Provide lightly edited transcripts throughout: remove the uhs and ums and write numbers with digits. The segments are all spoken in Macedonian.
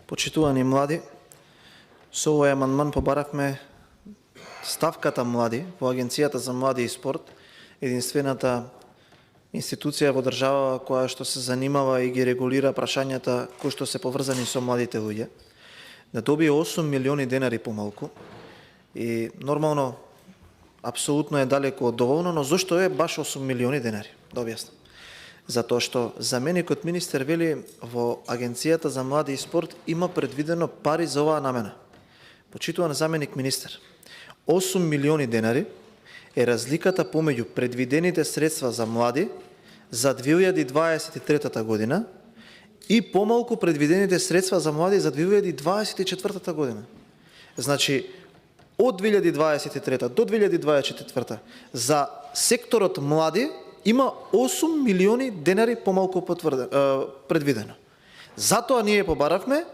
Почитувани млади, со овој амандман побаравме ставката млади во Агенцијата за млади и спорт, единствената институција во држава која што се занимава и ги регулира прашањата кои што се поврзани со младите луѓе, да добие 8 милиони денари помалку. И нормално, апсолутно е далеку од доволно, но зошто е баш 8 милиони денари? Да објаснам. Затоа што заменикот министер вели во Агенцијата за млади и спорт има предвидено пари за оваа намена. Почитуван заменик министер, 8 милиони денари е разликата помеѓу предвидените средства за млади за 2023 година и помалку предвидените средства за млади за 2024 година. Значи, од 2023 до 2024 за секторот млади има 8 милиони денари помалку предвидено. Затоа ние побаравме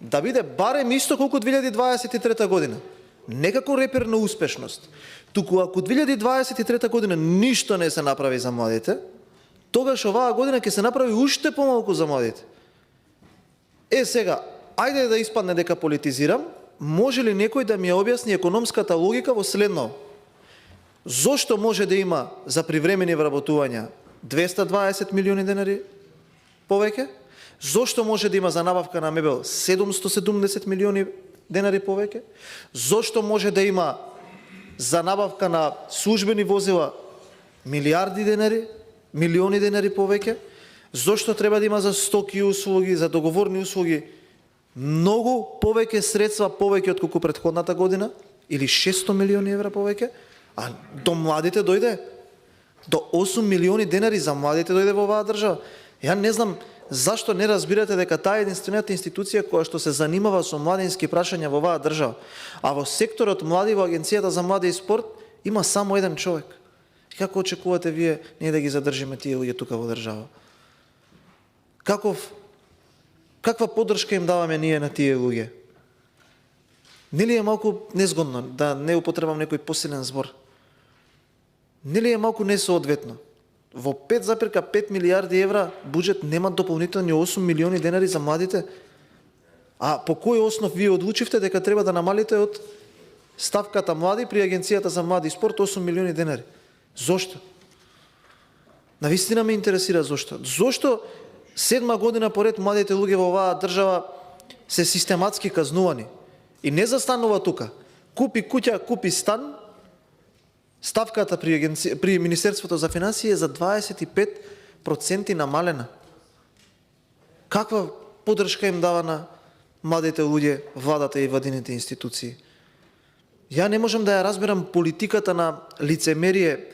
да биде барем исто колку 2023 година. Не како репер на успешност. Туку ако 2023 година ништо не се направи за младите, тогаш оваа година ќе се направи уште помалку за младите. Сега, ајде да испадне дека политизирам, може ли некој да ми ја објасни економската логика во следно? Зошто може да има за привремени вработувања 220 милиони денари повеќе? Зошто може да има за набавка на мебел 770 милиони денари повеќе? Зошто може да има за набавка на службени возила милиарди денари, милиони денари повеќе? Зошто треба да има за стоки и услуги, за договорни услуги многу повеќе средства повеќе од колку претходната година или 600 милиони евра повеќе? А до младите дојде? До 8 милиони денари за младите дојде во оваа држава? Ја не знам зашто не разбирате дека таа е единствената институција која што се занимава со младински прашања во оваа држава. А во секторот млади во Агенцијата за млади и спорт има само еден човек. И како очекувате вие ние да ги задржиме тие луѓе тука во држава? Каква поддршка им даваме ние на тие луѓе? Нели е малку незгодно, да не употребам некој посилен збор? Нели е малку несоодветно? Во 5,5 милиарди евра буџет нема дополнителни 8 милиони денари за младите? А по кој основ вие одлучивте дека треба да намалите од ставката млади при Агенцијата за млади и спорт 8 милиони денари? Зошто? Навистина ме интересира зошто. Зошто 7 година поред младите луѓе во оваа држава се систематски казнувани? И не застанува тука. Купи куќа, купи стан, ставката при Министерството за финансии е за 25% намалена. Каква поддршка им дава на младите луѓе владата и владините институции? Ја не можам да ја разберам политиката на лицемерие,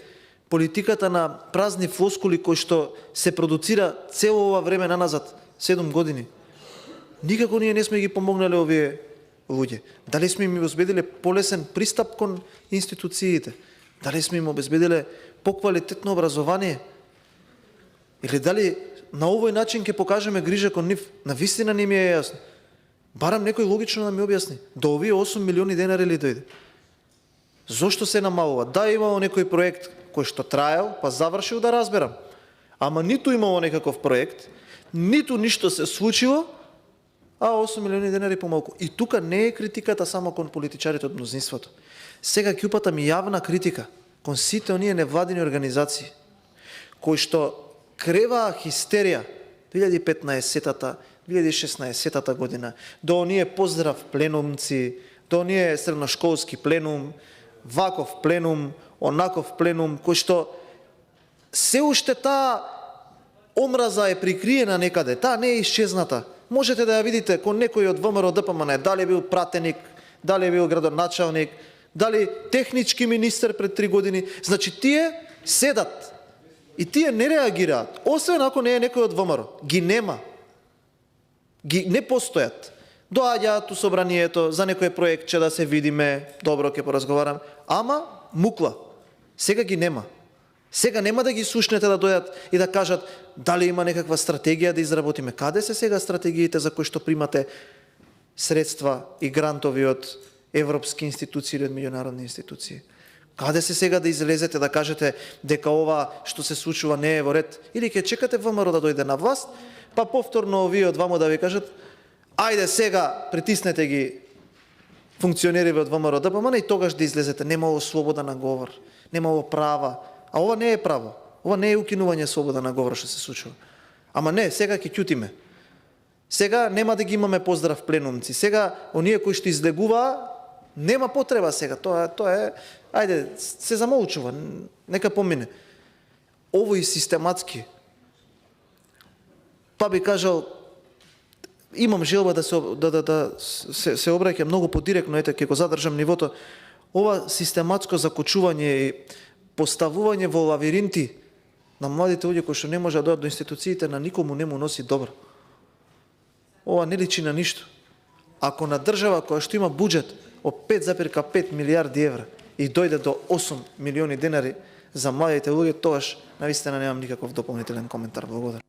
политиката на празни флоскули кои што се продуцира цело ова време наназад, 7 години. Никако ние не сме ги помогнале овие луѓе. Дали сме им обезбедиле полесен пристап кон институциите? Дали сме им обезбедиле поквалитетно образование? Или дали на овој начин ќе покажеме грижа кон нив? Навистина не ми е јасно. Барам некој логично да ми објасни. До овие 8 милиони денари ли дојде? Зошто се намалува? Да, имало некој проект кој што траел, па завршил, да разберам. Ама ниту имало некаков проект, ниту ништо се случило, а 8 милиони денари помалку. И тука не е критиката само кон политичарите од мнозинството. Сега ќе упатам јавна критика кон сите оние невладини организации кои што креваа хистерија 2015-та, 2016-та година, до оние поздрав пленумци, до оние средношколски пленум, ваков пленум, онаков пленум, кој што се уште таа омраза е прикриена некаде, таа не е исчезната. Можете да ја видите кон некој од ВМРО ДПМН, дали бил пратеник, дали бил градоначалник, дали технички министер пред 3 години. Значи тие седат и тие не реагираат, освен ако не е некој од ВМРО. Ги нема. Ги не постојат. Доаѓаат у собранието за некој проектче да се видиме, добро ќе поразговарам, ама мукла. Сега ги нема. Сега нема да ги сушнете да дојдат и да кажат дали има некаква стратегија да изработиме. Каде се сега стратегиите за кои што примате средства и грантови од европски институции или од меѓународни институции? Каде се сега да излезете да кажете дека ова што се случува не е во ред? Или ќе чекате ВМРО да дојде на власт, па повторно овие од ваму да ви кажат ајде сега притиснете ги функционери од ВМРО ДПМН и тогаш да излезете. Немало слобода на говор, немало права. А ова не е право. Ова не е укинување слобода на говор што се случува. Ама не, сега ќе ќутиме. Сега нема да ги имаме поздрав пленумци. Сега оние кои што излегуваа нема потреба сега. Тоа е, ајде, се замолчува, нека помине. Ово и систематски. Па би кажал, имам желба да се обраќам многу подиректно, ете, ќе го задржам нивото. Ова систематско закочување и поставување во лавиринти на младите луѓе кои што не може да дојдат до институциите, на никому не му носи добро. Ова не личи на ништо. Ако на држава која што има буџет од 5,5 милијарди евра и дојде до 8 милиони денари за младите луѓе, тогаш навистина немам никаков дополнителен коментар. Благодарам.